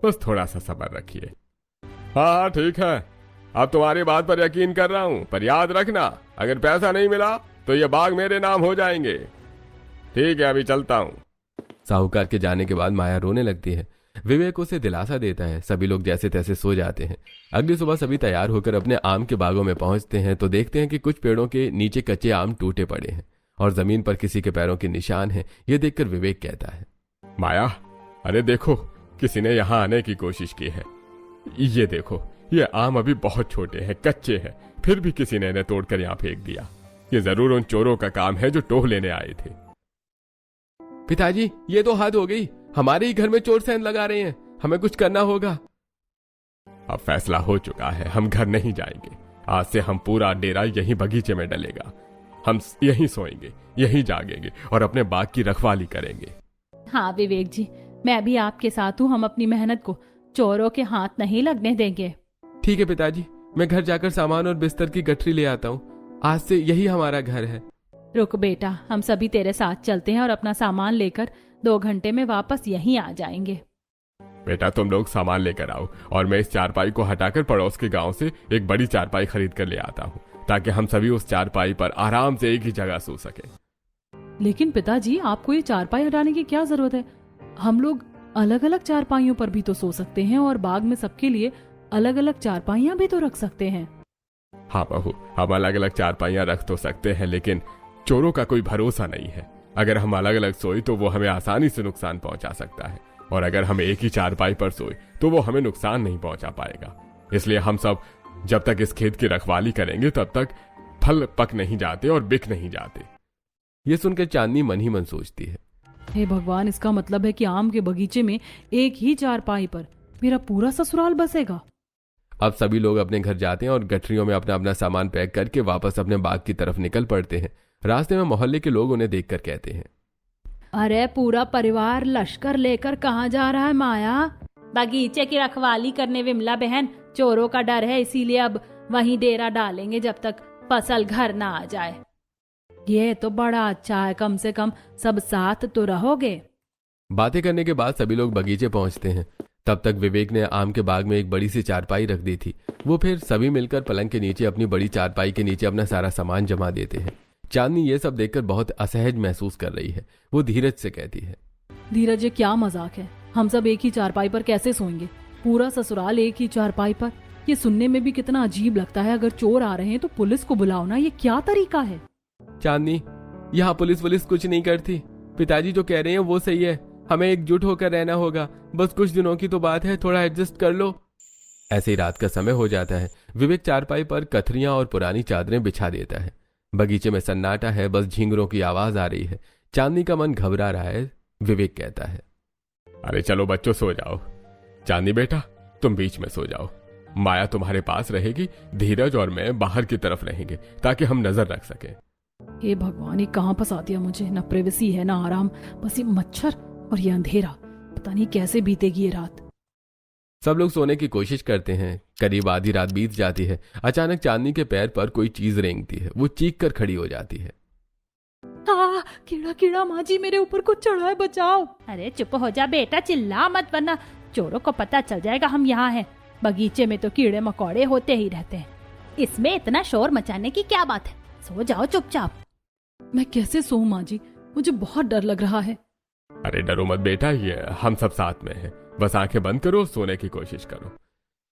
बस थोड़ा सा सब्र रखिए। हाँ हाँ ठीक है, अब तुम्हारी बात पर यकीन कर रहा हूं, पर याद रखना अगर पैसा नहीं मिला तो ये बाग मेरे नाम हो जाएंगे। ठीक है, अभी चलता हूं। साहूकार के जाने के बाद माया रोने लगती है। विवेक उसे दिलासा देता है। सभी लोग जैसे तैसे सो जाते हैं। अगली सुबह सभी तैयार होकर अपने आम के बागों में पहुंचते हैं तो देखते हैं कि कुछ पेड़ों के नीचे कच्चे आम टूटे पड़े हैं और जमीन पर किसी के पैरों के निशान हैं। यह देखकर विवेक कहता है, माया, अरे देखो, किसी ने यहाँ आने की कोशिश की है। ये देखो, ये आम अभी बहुत छोटे हैं, कच्चे हैं, फिर भी किसी ने इन्हें तोड़कर यहाँ फेंक दिया। ये जरूर उन चोरों का काम है जो टोह लेने आए थे। पिताजी, ये तो हद हो गई, हमारे ही घर में चोर सेंध लगा रहे हैं, हमें कुछ करना होगा। अब फैसला हो चुका है, हम घर नहीं जाएंगे। आज से हम पूरा डेरा यहीं बगीचे में डलेगा। हम यहीं सोएंगे, यहीं जागेंगे और अपने बाग की रखवाली करेंगे। हाँ विवेक जी, मैं भी आपके साथ हूँ। हम अपनी मेहनत को चोरों के हाथ नहीं लगने देंगे। ठीक है पिताजी, मैं घर जाकर सामान और बिस्तर की गठरी ले आता हूँ। आज से यही हमारा घर है। रुक बेटा, हम सभी तेरे साथ चलते हैं और अपना सामान लेकर 2 घंटे में वापस यहीं आ जाएंगे। बेटा, तुम लोग सामान लेकर आओ और मैं इस चारपाई को हटाकर पड़ोस के गांव से एक बड़ी चारपाई खरीद कर ले आता हूँ, ताकि हम सभी उस चारपाई पर आराम से एक ही जगह सो सके। लेकिन पिताजी, आपको ये चारपाई हटाने की क्या जरूरत है? हम लोग अलग अलग चारपाइयों पर भी तो सो सकते हैं और बाग में सबके लिए अलग अलग चारपाइयां भी तो रख सकते हैं। हाँ बहू, हम अलग अलग चारपाइयां रख तो सकते हैं, लेकिन चोरों का कोई भरोसा नहीं है। अगर हम अलग अलग सोए तो वो हमें आसानी से नुकसान पहुंचा सकता है, और अगर हम एक ही चारपाई पर सोए तो वो हमें नुकसान नहीं पहुंचा पाएगा। इसलिए हम सब जब तक इस खेत की रखवाली करेंगे तब तक फल पक नहीं जाते और बिक नहीं जाते। ये सुनकर चांदनी मन ही मन सोचती है, हे भगवान, इसका मतलब है कि आम के बगीचे में एक ही चारपाई पर मेरा पूरा ससुराल बसेगा। अब सभी लोग अपने घर जाते हैं और गठरियों में अपना अपना सामान पैक करके वापस अपने बाग की तरफ निकल पड़ते हैं। रास्ते में मोहल्ले के लोग उन्हें देखकर कहते हैं, अरे पूरा परिवार लश्कर लेकर कहाँ जा रहा है माया? बगीचे की रखवाली करने विमला बहन। चोरों का डर है, इसीलिए अब वहीं डेरा डालेंगे जब तक फसल घर ना आ जाए। ये तो बड़ा अच्छा है, कम से कम सब साथ तो रहोगे। बातें करने के बाद सभी लोग बगीचे पहुंचते हैं। तब तक विवेक ने आम के बाग में एक बड़ी सी चारपाई रख दी थी। वो फिर सभी मिलकर पलंग के नीचे अपनी बड़ी चारपाई के नीचे अपना सारा सामान जमा देते हैं। चांदनी ये सब देखकर बहुत असहज महसूस कर रही है। वो धीरज से कहती है, धीरज, ये क्या मजाक है? हम सब एक ही चारपाई पर कैसे सोएंगे? पूरा ससुराल एक ही चारपाई पर? ये सुनने में भी कितना अजीब लगता है। अगर चोर आ रहे हैं तो पुलिस को बुलाओ ना, ये क्या तरीका है? चांदनी, यहाँ पुलिस कुछ नहीं करती। पिताजी जो कह रहे हैं वो सही है, हमें एकजुट होकर रहना होगा। बस कुछ दिनों की तो बात है, थोड़ा एडजस्ट कर लो। ऐसे ही रात का समय हो जाता है। विवेक चारपाई पर कथरियां और पुरानी चादरें बिछा देता है। बगीचे में सन्नाटा है, बस झींगरों की आवाज आ रही है। चांदनी का मन घबरा रहा है। विवेक कहता है, अरे चलो बच्चों, सो जाओ। चांदनी बेटा, तुम बीच में सो जाओ। माया तुम्हारे पास रहेगी, धीरज और मैं बाहर की तरफ रहेंगे ताकि हम नजर रख सकें। हे भगवान, ये कहाँ फंसा दिया मुझे? न प्राइवेसी है, ना आराम, बस ये मच्छर और ये अंधेरा। पता नहीं कैसे बीतेगी ये रात। सब लोग सोने की कोशिश करते हैं। करीब आधी रात बीत जाती है। अचानक चांदनी के पैर पर कोई चीज रेंगती है। वो चीख कर खड़ी हो जाती है। कीड़ा कीड़ा, माँ जी मेरे ऊपर कुछ चढ़ा है, बचाओ। अरे चुप हो जा बेटा, चिल्ला मत, वरना चोरों को पता चल जाएगा हम यहाँ हैं। बगीचे में तो कीड़े मकोड़े होते ही रहते हैं, इसमें इतना शोर मचाने की क्या बात है? सो जाओ चुपचाप। मैं कैसे सोऊं माँ जी, मुझे बहुत डर लग रहा है। अरे डरो मत बेटा, ये हम सब साथ में हैं। बस आंखें बंद करो, सोने की कोशिश करो।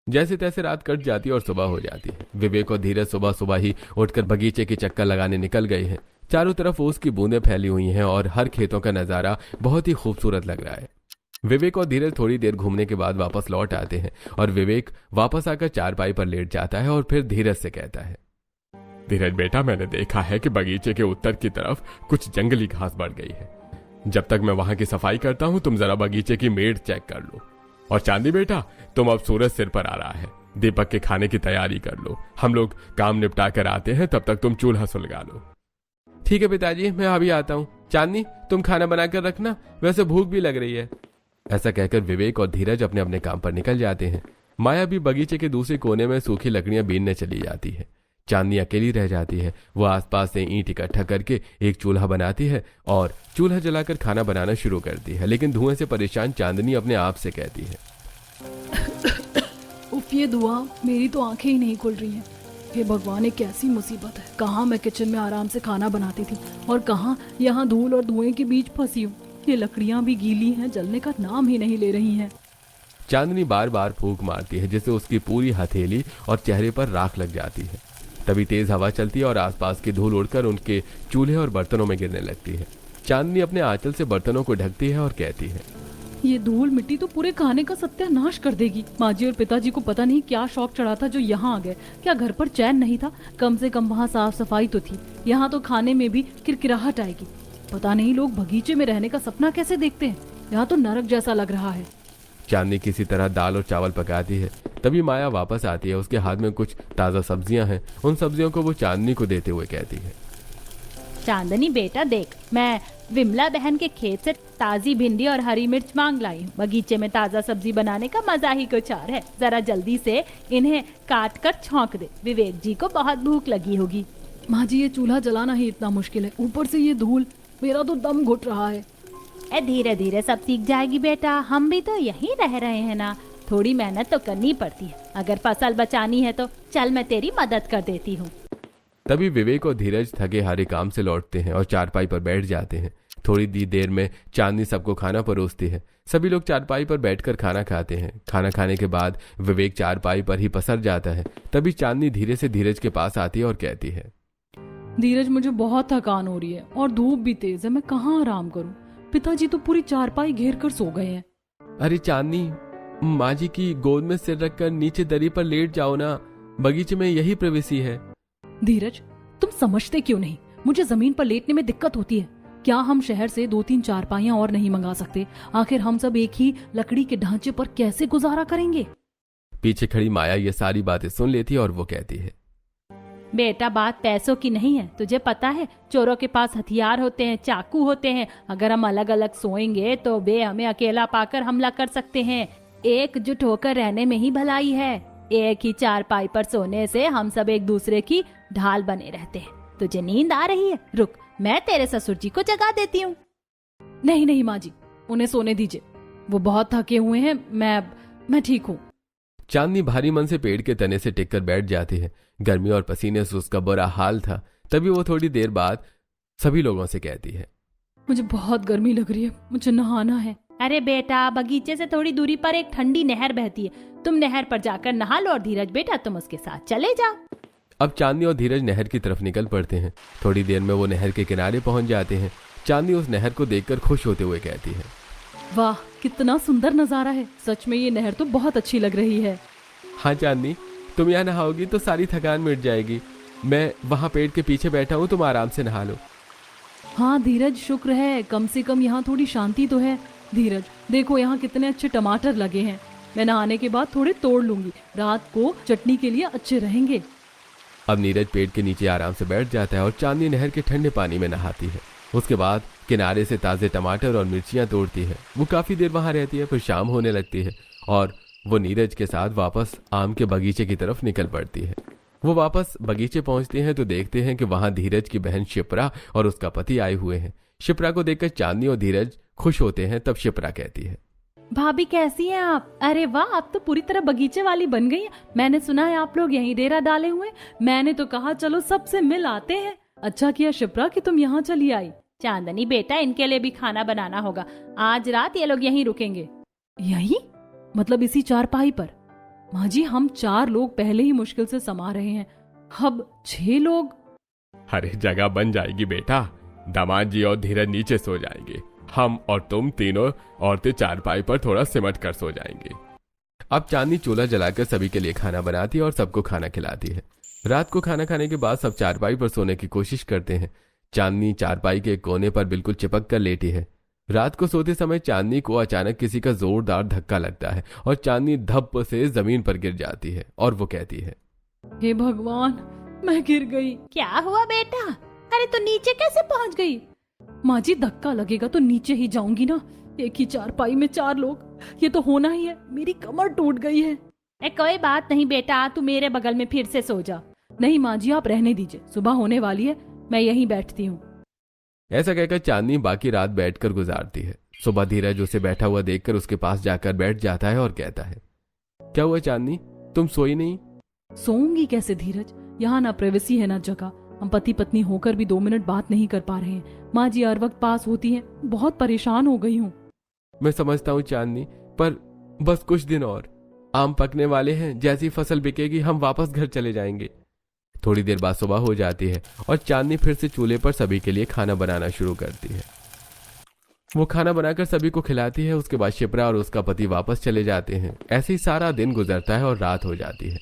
जैसे तैसे रात कट जाती और सुबह हो जाती है। विवेक और धीरज सुबह सुबह ही उठकर बगीचे की चक्कर लगाने निकल गए हैं। चारों तरफ ओस की बूंदें फैली हुई हैं और हर खेतों का नजारा बहुत ही खूबसूरत लग रहा है। विवेक और धीरज थोड़ी देर घूमने के बाद वापस लौट आते हैं और विवेक वापस आकर चारपाई पर लेट जाता है और फिर धीरज से कहता है, धीरज बेटा, मैंने देखा है कि बगीचे के उत्तर की तरफ कुछ जंगली घास बढ़ गई है। जब तक मैं वहां की सफाई करता हूं, तुम जरा बगीचे की मेड़ चेक कर लो। और चांदी बेटा, तुम अब सूरज सिर पर आ रहा है, दीपक के खाने की तैयारी कर लो। हम लोग काम निपटा कर आते हैं, तब तक तुम चूल्हा सुलगा लो। ठीक है पिताजी, मैं अभी आता हूँ। चांदनी, तुम खाना बनाकर रखना, वैसे भूख भी लग रही है। ऐसा कहकर विवेक और धीरज अपने अपने काम पर निकल जाते हैं। माया भी बगीचे के दूसरे कोने में सूखी लकड़ियां बीनने चली जाती है। चांदनी अकेली रह जाती है। वो आसपास से ईंट इकट्ठा करके एक चूल्हा बनाती है और चूल्हा जलाकर खाना बनाना शुरू करती है। लेकिन धुएं से परेशान चांदनी अपने आप से कहती है, ये धुआं, मेरी तो आंखें ही नहीं खुल रही हैं। हे भगवान, ये कैसी मुसीबत है। कहाँ मैं किचन में आराम से खाना बनाती थी और कहाँ यहाँ धूल और धुएं के बीच फंसी हूँ। ये लकड़ियाँ भी गीली हैं, जलने का नाम ही नहीं ले रही हैं। चांदनी बार बार फूंक मारती है जिससे उसकी पूरी हथेली और चेहरे पर राख लग जाती है। तभी तेज हवा चलती है और आसपास की धूल उड़कर उनके चूल्हे और बर्तनों में गिरने लगती है। चांदनी अपने आंचल से बर्तनों को ढकती है और कहती है, ये धूल मिट्टी तो पूरे खाने का सत्यानाश कर देगी। माँ जी और पिताजी को पता नहीं क्या शौक चढ़ा था जो यहाँ आ गए। क्या घर पर चैन नहीं था? कम से कम वहाँ साफ सफाई तो थी। यहाँ तो खाने में भी किरकिराहट आएगी। पता नहीं लोग बगीचे में रहने का सपना कैसे देखते हैं। यहाँ तो नरक जैसा लग रहा है। चांदनी किसी तरह दाल और चावल पकाती है। तभी माया वापस आती है। उसके हाथ में कुछ ताज़ा सब्जियां हैं। उन सब्जियों को वो चांदनी को देते हुए कहती है, चांदनी बेटा देख, मैं विमला बहन के खेत से ताजी भिंडी और हरी मिर्च मांग लाई हूँ। बगीचे में ताजा सब्जी बनाने का मजा ही कुछ और है। जरा जल्दी से इन्हें काट कर छौंक दे, विवेक जी को बहुत भूख लगी होगी। माँ जी, ये चूल्हा जलाना ही इतना मुश्किल है, ऊपर से ये धूल, मेरा तो दम घुट रहा है। धीरे धीरे सब सीख जाएगी बेटा, हम भी तो यहीं रह रहे हैं ना। थोड़ी मेहनत तो करनी पड़ती है। अगर फसल बचानी है तो चल, मैं तेरी मदद कर देती हूँ। तभी विवेक और धीरज थके हारे काम से लौटते हैं और चारपाई पर बैठ जाते हैं। थोड़ी देर में चांदनी सबको खाना परोसती है। सभी लोग चारपाई पर बैठकर खाना खाते हैं। खाना खाने के बाद विवेक चारपाई पर ही पसर जाता है। तभी चांदनी धीरे से धीरज के पास आती है और कहती है, धीरज, मुझे बहुत थकान हो रही है और धूप भी तेज है। मैं कहाँ आराम करूँ? पिताजी तो पूरी चारपाई घेर कर सो गए हैं। अरे चांदनी, माँ जी की गोद में सिर रखकर नीचे दरी पर लेट जाओ ना, बगीचे में यही प्रवेशी है। धीरज, तुम समझते क्यों नहीं? मुझे जमीन पर लेटने में दिक्कत होती है। क्या हम शहर से 2-3 चारपाइयां और नहीं मंगा सकते? आखिर हम सब एक ही लकड़ी के ढांचे पर कैसे गुजारा करेंगे? पीछे खड़ी माया ये सारी बातें सुन लेती है और वो कहती है, बेटा बात पैसों की नहीं है, तुझे पता है चोरों के पास हथियार होते हैं, चाकू होते हैं। अगर हम अलग अलग सोएंगे तो वे हमें अकेला पाकर हमला कर सकते हैं। एकजुट होकर रहने में ही भलाई है। एक ही चारपाई पर सोने से हम सब एक दूसरे की ढाल बने रहते हैं। तुझे नींद आ रही है? रुक, मैं तेरे ससुर जी को जगा देती हूँ। नहीं नहीं माँ जी, उन्हें सोने दीजिए, वो बहुत थके हुए हैं। मैं ठीक हूँ। चांदनी भारी मन से पेड़ के तने से टिककर बैठ जाती है। गर्मी और पसीने से उसका बुरा हाल था। तभी वो थोड़ी देर बाद सभी लोगों से कहती है, मुझे बहुत गर्मी लग रही है, मुझे नहाना है। अरे बेटा, बगीचे से थोड़ी दूरी पर एक ठंडी नहर बहती है, तुम नहर पर जाकर नहा लो। और धीरज बेटा, तुम उसके साथ चले जाओ। अब चांदनी और धीरज नहर की तरफ निकल पड़ते हैं। थोड़ी देर में वो नहर के किनारे पहुंच जाते हैं। चांदनी उस नहर को देखकर खुश होते हुए कहती है, वाह, कितना सुंदर नजारा है। सच में ये नहर तो बहुत अच्छी लग रही है। हाँ चांदनी, तुम यहाँ नहाओगी तो सारी थकान मिट जाएगी। मैं वहाँ पेड़ के पीछे बैठा हूँ, तुम आराम से नहा लो। हाँ धीरज, शुक्र है, कम से कम यहाँ थोड़ी शांति तो है। धीरज देखो, यहाँ कितने अच्छे टमाटर लगे हैं। मैं नहाने के बाद थोड़े तोड़ लूंगी, रात को चटनी के लिए अच्छे रहेंगे। अब नीरज पेड़ के नीचे आराम से बैठ जाता है और चांदनी नहर के ठंडे पानी में नहाती है। उसके बाद किनारे से ताजे टमाटर और मिर्चियां तोड़ती है। वो काफी देर वहां रहती है। फिर शाम होने लगती है और वो नीरज के साथ वापस आम के बगीचे की तरफ निकल पड़ती है। वो वापस बगीचे पहुंचते हैं तो देखते हैं कि वहां धीरज की बहन शिप्रा और उसका पति आए हुए हैं। शिप्रा को देखकर चांदनी और धीरज खुश होते हैं। तब शिप्रा कहती है, भाभी कैसी हैं आप? अरे वाह, आप तो पूरी तरह बगीचे वाली बन गई हैं। मैंने सुना है आप लोग यहीं डेरा डाले हुए। मैंने तो कहा चलो सबसे मिल आते हैं। अच्छा किया शिप्रा कि तुम यहाँ चली आई। चांदनी बेटा, इनके लिए भी खाना बनाना होगा। आज रात ये लोग यहीं रुकेंगे। यहीं? मतलब इसी चारपाई पर? माँ जी, हम 4 लोग पहले ही मुश्किल से समा रहे हैं, अब 6 लोग। अरे जगह बन जाएगी बेटा। दामाद जी और धीरज नीचे सो जाएंगे। हम और तुम तीनों औरतें चारपाई पर थोड़ा सिमट कर सो जाएंगे। अब चांदनी चूल्हा जलाकर सभी के लिए खाना बनाती है और सबको खाना खिलाती है। रात को खाना खाने के बाद सब चारपाई पर सोने की कोशिश करते हैं। चांदनी चारपाई के कोने पर बिल्कुल चिपक कर लेटी है। रात को सोते समय चांदनी को अचानक किसी का जोरदार धक्का लगता है और चांदनी धप से जमीन पर गिर जाती है और वो कहती है, हे भगवान, मैं गिर गई। क्या हुआ बेटा? अरे तो नीचे कैसे पहुंच गई? माँ जी, धक्का लगेगा तो नीचे ही जाऊंगी ना। एक ही चारपाई में 4 लोग, ये तो होना ही है। मेरी कमर टूट गई है। कोई बात नहीं बेटा, तू मेरे बगल में फिर से सो जा। नहीं माँ जी, आप रहने दीजिए, सुबह होने वाली है, मैं यहीं बैठती हूँ। ऐसा कहकर चांदनी बाकी रात बैठकर गुजारती है। सुबह धीरज उसे बैठा हुआ देखकर उसके पास जाकर बैठ जाता है और कहता है, क्या हुआ चांदनी, तुम सोई नहीं? सोऊंगी कैसे धीरज, यहाँ ना प्राइवेसी है ना जगह। हम पति पत्नी होकर भी 2 मिनट बात नहीं कर पा रहे हैं। माँ जी हर वक्त पास होती हैं, बहुत परेशान हो गई हूँ। मैं समझता हूँ चांदनी, पर बस कुछ दिन और। आम पकने वाले हैं, जैसी फसल बिकेगी हम वापस घर चले जाएंगे। थोड़ी देर बाद सुबह हो जाती है और चांदनी फिर से चूल्हे पर सभी के लिए खाना बनाना शुरू करती है। वो खाना बनाकर सभी को खिलाती है। उसके बाद शिप्रा और उसका पति वापस चले जाते हैं। ऐसे ही सारा दिन गुजरता है और रात हो जाती है।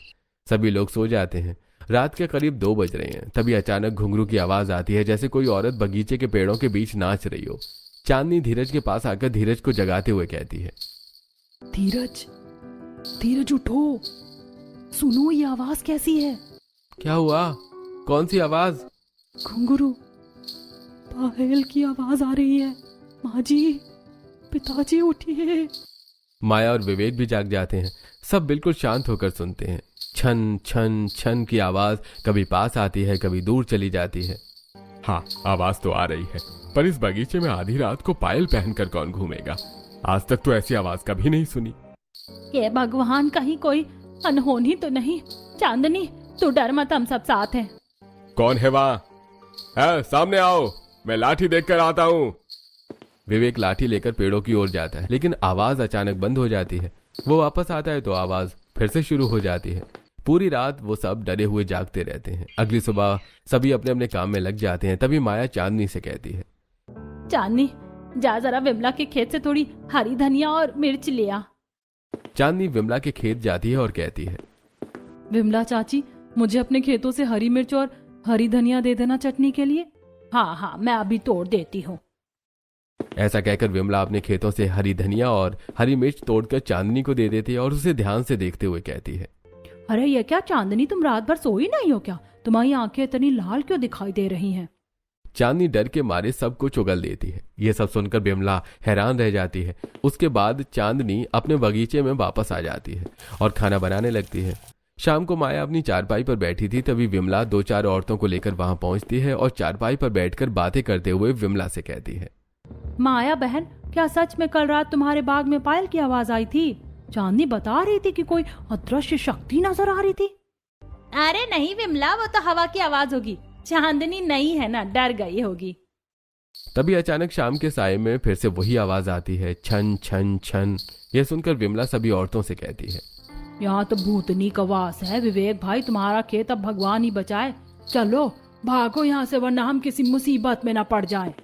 सभी लोग सो जाते हैं। रात के करीब 2 बज रहे हैं। तभी अचानक घुंघरू की आवाज आती है, जैसे कोई औरत बगीचे के पेड़ों के बीच नाच रही हो। चांदनी धीरज के पास आकर धीरज को जगाते हुए कहती है, धीरज, धीरज उठो, सुनो ये आवाज कैसी है? क्या हुआ? कौन सी आवाज? घुंघरू, पायल की आवाज आ रही है। माँ जी, पिताजी उठिए। माया और विवेक भी जाग जाते हैं। सब बिल्कुल शांत होकर सुनते हैं। छन छन छन की आवाज कभी पास आती है, कभी दूर चली जाती है। हाँ, आवाज तो आ रही है, पर इस बगीचे में आधी रात को पायल पहनकर कौन घूमेगा? आज तक तो ऐसी आवाज कभी नहीं सुनी। ये भगवान, कहीं कोई अनहोनी तो नहीं? चांदनी तू डर मत, हम सब साथ हैं। कौन है वहाँ? है, सामने आओ, मैं लाठी देखकर आता हूँ। विवेक लाठी लेकर पेड़ों की ओर जाता है, लेकिन आवाज अचानक बंद हो जाती है। वो वापस आता है तो आवाज फिर से शुरू हो जाती है। पूरी रात वो सब डरे हुए जागते रहते हैं। अगली सुबह सभी अपने अपने काम में लग जाते हैं। तभी माया चांदनी से कहती है, चांदनी जा जरा विमला के खेत से थोड़ी हरी धनिया और मिर्च ले आ। चांदनी विमला के खेत जाती है और कहती है, विमला चाची, मुझे अपने खेतों से हरी मिर्च और हरी धनिया दे देना चटनी के लिए। हाँ हाँ, मैं अभी तोड़ देती हूँ। ऐसा कहकर विमला अपने खेतों से हरी धनिया और हरी मिर्च तोड़कर चांदनी को दे देती है और उसे ध्यान से देखते हुए कहती है, अरे ये क्या चांदनी, तुम रात भर सोई नहीं हो क्या? तुम्हारी आंखें इतनी लाल क्यों दिखाई दे रही हैं? चांदनी डर के मारे सब कुछ उगल देती है। ये सब सुनकर विमला हैरान रह जाती है। उसके बाद चांदनी अपने बगीचे में वापस आ जाती है और खाना बनाने लगती है। शाम को माया अपनी चारपाई पर बैठी थी। तभी विमला 2-4 औरतों को लेकर वहां पहुंचती है और चारपाई पर बैठकर बातें करते हुए विमला से कहती है, माया बहन, क्या सच में कल रात तुम्हारे बाग में पायल की आवाज आई थी? चांदनी बता रही थी कि कोई अदृश्य शक्ति नजर आ रही थी। अरे नहीं विमला, वो तो हवा की आवाज होगी। चांदनी नहीं है ना, डर गई होगी। तभी अचानक शाम के साये में फिर से वही आवाज आती है, छन छन छन। यह सुनकर विमला सभी औरतों से कहती है, यहाँ तो भूतनी का वास है। विवेक भाई, तुम्हारा खेत अब भगवान ही बचाए। चलो भागो यहाँ से, वरना हम किसी मुसीबत में ना पड़ जाए।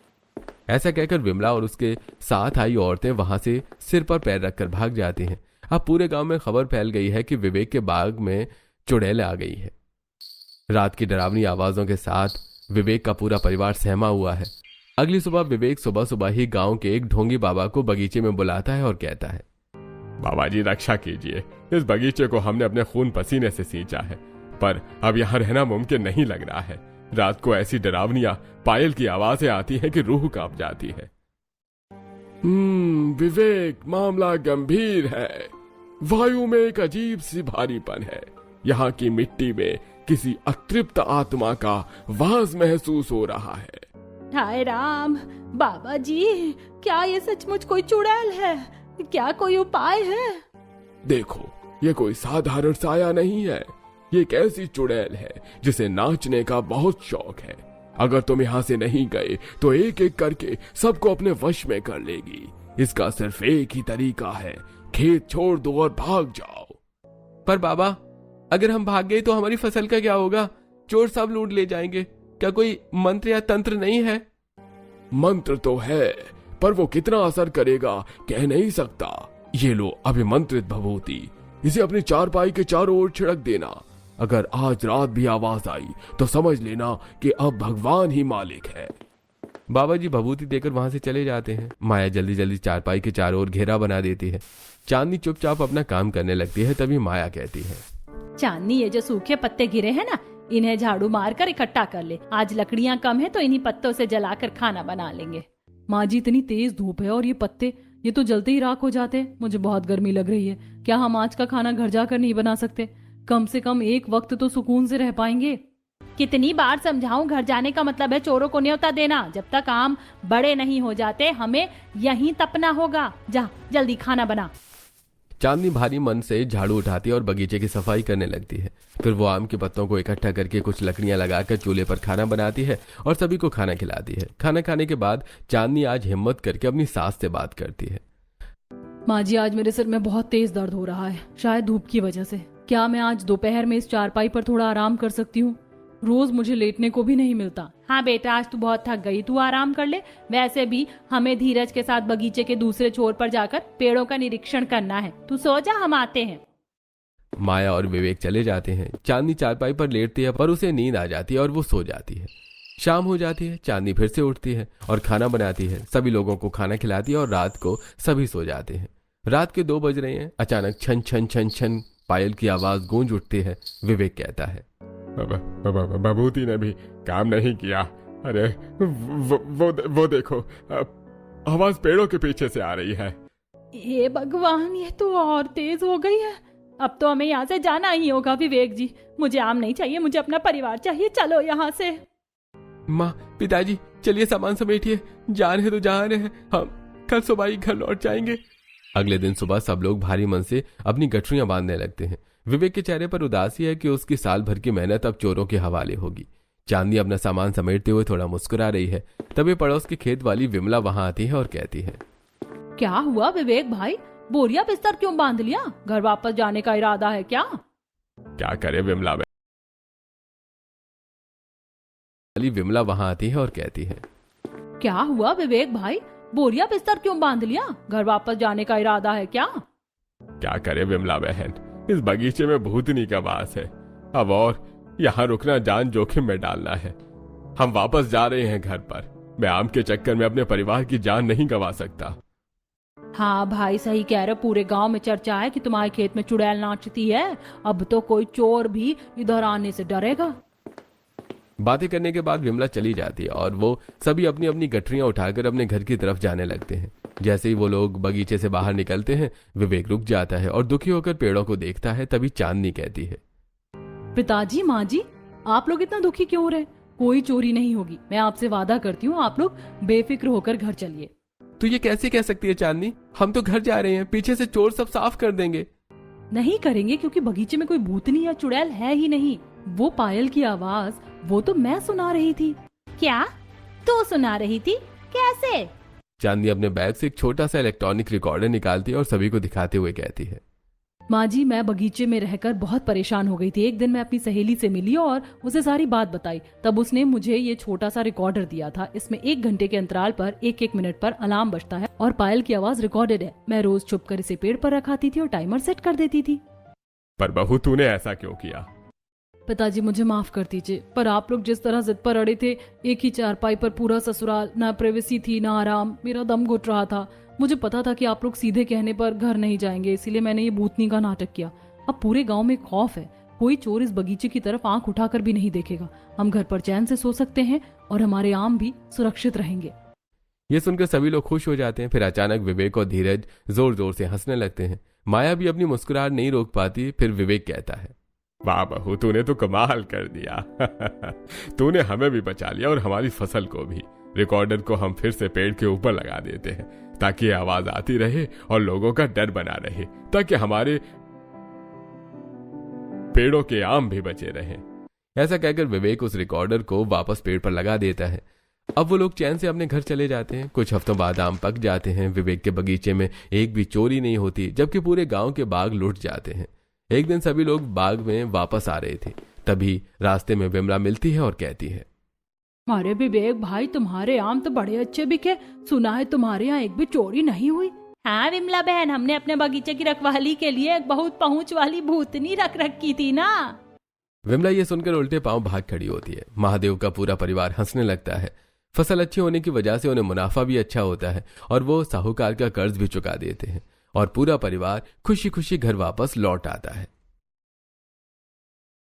ऐसा कहकर विमला और उसके साथ आई औरतें वहां से सिर पर पैर रखकर भाग जाती हैं। अब पूरे गांव में खबर फैल गई है कि विवेक के बाग में चुड़ैल आ गई है। रात की डरावनी आवाजों के साथ विवेक का पूरा परिवार सहमा हुआ है। अगली सुबह विवेक सुबह सुबह ही गांव के एक ढोंगी बाबा को बगीचे में बुलाता है और कहता है, बाबा जी रक्षा कीजिए, इस बगीचे को हमने अपने खून पसीने से सींचा है, पर अब यहाँ रहना मुमकिन नहीं लग रहा है। रात को ऐसी डरावनियां पायल की आवाजें आती हैं कि रूह कांप जाती है। विवेक, मामला गंभीर है। वायु में एक अजीब सी भारीपन है। यहाँ की मिट्टी में किसी अतृप्त आत्मा का वास महसूस हो रहा है। हाय राम, बाबा जी, क्या ये सचमुच कोई चुड़ैल है? क्या कोई उपाय है? देखो, ये कोई साधारण साया नहीं है। ये एक ऐसी चुड़ैल है जिसे नाचने का बहुत शौक है। अगर तुम यहाँ से नहीं गए तो एक एक करके सबको अपने वश में कर लेगी। इसका सिर्फ एक ही तरीका है, खेत छोड़ दो और भाग जाओ। पर बाबा, अगर हम भाग गए तो हमारी फसल का क्या होगा? चोर सब लूट ले जाएंगे। क्या कोई मंत्र या तंत्र नहीं है? मंत्र तो है, पर वो कितना असर करेगा कह नहीं सकता। ये लो अभिमंत्रित भभूति, इसे अपनी चारपाई के चारों ओर छिड़क देना। अगर आज रात भी आवाज आई तो समझ लेना कि अब भगवान ही मालिक है। बाबा जी भभूति देकर वहां से चले जाते हैं। माया जल्दी जल्दी चारपाई के चारों ओर घेरा बना देती है। चांदनी चुपचाप अपना काम करने लगती है। तभी माया कहती है, चांदनी, ये जो सूखे पत्ते गिरे हैं ना, इन्हें झाड़ू मारकर इकट्ठा कर ले। आज लकड़ियां कम है तो इन्हीं पत्तों से जलाकर खाना बना लेंगे। माँ जी, इतनी तेज धूप है और ये पत्ते ये तो जलते ही राख हो जाते हैं। मुझे बहुत गर्मी लग रही है। क्या हम आज का खाना घर जाकर नहीं बना सकते? कम से कम एक वक्त तो सुकून से रह पाएंगे। कितनी बार समझाऊं, घर जाने का मतलब है चोरों को न्योता देना। जब तक आम बड़े नहीं हो जाते हमें यहीं तपना होगा। जा जल्दी खाना बना। चांदनी भारी मन से झाड़ू उठाती है और बगीचे की सफाई करने लगती है। फिर वो आम के पत्तों को इकट्ठा करके कुछ लकड़ियां लगाकर चूल्हे पर खाना बनाती है और सभी को खाना खिलाती है। खाना खाने के बाद चांदनी आज हिम्मत करके अपनी सास से बात करती है। माँ जी, आज मेरे सिर में बहुत तेज दर्द हो रहा है, शायद धूप की वजह से। क्या मैं आज दोपहर में इस चारपाई पर थोड़ा आराम कर सकती हूँ? रोज मुझे लेटने को भी नहीं मिलता। हाँ बेटा, आज तू बहुत थक गई, तू आराम कर ले। वैसे भी हमें धीरज के साथ बगीचे के दूसरे छोर पर जाकर पेड़ों का निरीक्षण करना है। तू सो जा, हम आते हैं। माया और विवेक चले जाते हैं। चांदनी चारपाई पर लेटती है पर उसे नींद आ जाती है और वो सो जाती है। शाम हो जाती है। चांदनी फिर से उठती है और खाना बनाती है, सभी लोगों को खाना खिलाती है और रात को सभी सो जाते हैं। रात के 2 बज रहे हैं। अचानक छन छन छन छन पायल की आवाज गूंज उठती है। विवेक कहता है, बबूती ने भी काम नहीं किया। अरे वो देखो, आवाज पेड़ों के पीछे से आ रही है। हे भगवान, ये तो और तेज हो गई है। अब तो हमें यहाँ से जाना ही होगा। विवेक जी, मुझे आम नहीं चाहिए, मुझे अपना परिवार चाहिए। चलो यहाँ से। माँ, पिताजी, चलिए सामान समेटिए, जा रहे तो जा रहे हैं, हम कल सुबह ही घर लौट जाएंगे। अगले दिन सुबह सब लोग भारी मन से अपनी गठरियां बांधने लगते हैं। विवेक के चेहरे पर उदासी है कि उसकी साल भर की मेहनत अब चोरों के हवाले होगी। चांदनी अपना सामान समेटते हुए थोड़ा मुस्कुरा रही है। तभी पड़ोस के खेत वाली विमला वहां आती है और कहती है, क्या हुआ विवेक भाई, बोरिया बिस्तर क्यों बांध लिया? घर वापस जाने का इरादा है क्या? क्या करे विमला? विमला वहां आती है और कहती है, क्या हुआ विवेक भाई, बोरिया बिस्तर क्यों बांध लिया? घर वापस जाने का इरादा है क्या? क्या करे विमला बहन, इस बगीचे में भूतनी का वास है। अब और यहाँ रुकना जान जोखिम में डालना है। हम वापस जा रहे हैं घर पर। मैं आम के चक्कर में अपने परिवार की जान नहीं गंवा सकता। हाँ भाई, सही कह रहे। पूरे गांव में चर्चा है कि तुम्हारे खेत में चुड़ैल नाचती है। अब तो कोई चोर भी इधर आने से डरेगा। बातें करने के बाद विमला चली जाती है और वो सभी अपनी अपनी गठरियां उठाकर अपने घर की तरफ जाने लगते हैं। जैसे ही वो लोग बगीचे से बाहर निकलते हैं, विवेक रुक जाता है और दुखी होकर पेड़ों को देखता है। तभी चांदनी कहती है, पिताजी, माँ जी, आप लोग इतना दुखी क्यों हो रहे? कोई चोरी नहीं होगी, मैं आपसे वादा करती हूँ। आप लोग बेफिक्र होकर घर चलिए। तू ये कैसे कह सकती है चांदनी? हम तो घर जा रहे हैं, पीछे से चोर सब साफ कर देंगे। नहीं करेंगे, क्योंकि बगीचे में कोई भूतनी या चुड़ैल है ही नहीं। वो पायल की आवाज, वो तो मैं सुना रही थी। क्या तू सुना रही थी? कैसे? चांदनी अपने बैग से एक छोटा सा इलेक्ट्रॉनिक रिकॉर्डर निकालती है और सभी को दिखाते हुए कहती है, माँ जी, मैं बगीचे में रहकर बहुत परेशान हो गई थी। एक दिन मैं अपनी सहेली से मिली और उसे सारी बात बताई। तब उसने मुझे ये छोटा सा रिकॉर्डर दिया था। इसमें 1 घंटे के अंतराल पर 1-1 मिनट पर अलार्म बजता है और पायल की आवाज रिकॉर्डेड है। मैं रोज छुपकर इसे पेड़ पर रखाती थी और टाइमर सेट कर देती थी। पर बहू, तूने ऐसा क्यों किया? पिताजी, मुझे माफ कर दीजिए, पर आप लोग जिस तरह जिद पर अड़े थे, एक ही चारपाई पर पूरा ससुराल, ना प्राइवेसी थी ना आराम, मेरा दम घुट रहा था। मुझे पता था कि आप लोग सीधे कहने पर घर नहीं जाएंगे, इसीलिए मैंने ये भूतनी का नाटक किया। अब पूरे गांव में खौफ है, कोई चोर इस बगीचे की तरफ आंख उठाकर भी नहीं देखेगा। हम घर पर चैन से सो सकते हैं और हमारे आम भी सुरक्षित रहेंगे। ये सुनकर सभी लोग खुश हो जाते हैं। फिर अचानक विवेक और धीरज जोर जोर से हंसने लगते हैं। माया भी अपनी मुस्कुराहट नहीं रोक पाती। फिर विवेक कहता है, वाह बहू, तूने तो कमाल कर दिया। तूने हमें भी बचा लिया और हमारी फसल को भी। रिकॉर्डर को हम फिर से पेड़ के ऊपर लगा देते हैं ताकि आवाज आती रहे और लोगों का डर बना रहे, ताकि हमारे पेड़ों के आम भी बचे रहें। ऐसा कहकर विवेक उस रिकॉर्डर को वापस पेड़ पर लगा देता है। अब वो लोग चैन से अपने घर चले जाते हैं। कुछ हफ्तों बाद आम पक जाते हैं। विवेक के बगीचे में एक भी चोरी नहीं होती, जबकि पूरे गांव के बाग लुट जाते हैं। एक दिन सभी लोग बाग में वापस आ रहे थे। तभी रास्ते में विमला मिलती है और कहती है, अरे विवेक भाई, तुम्हारे आम तो बड़े अच्छे बिके। सुना है तुम्हारे यहाँ एक भी चोरी नहीं हुई। हाँ विमला बहन, हमने अपने बगीचे की रखवाली के लिए एक बहुत पहुंच वाली भूतनी रख रखी थी ना। विमला ये सुनकर उल्टे पांव भाग खड़ी होती है। महादेव का पूरा परिवार हंसने लगता है। फसल अच्छी होने की वजह से उन्हें मुनाफा भी अच्छा होता है और वो साहूकार का कर्ज भी चुका देते हैं और पूरा परिवार खुशी खुशी घर वापस लौट आता है।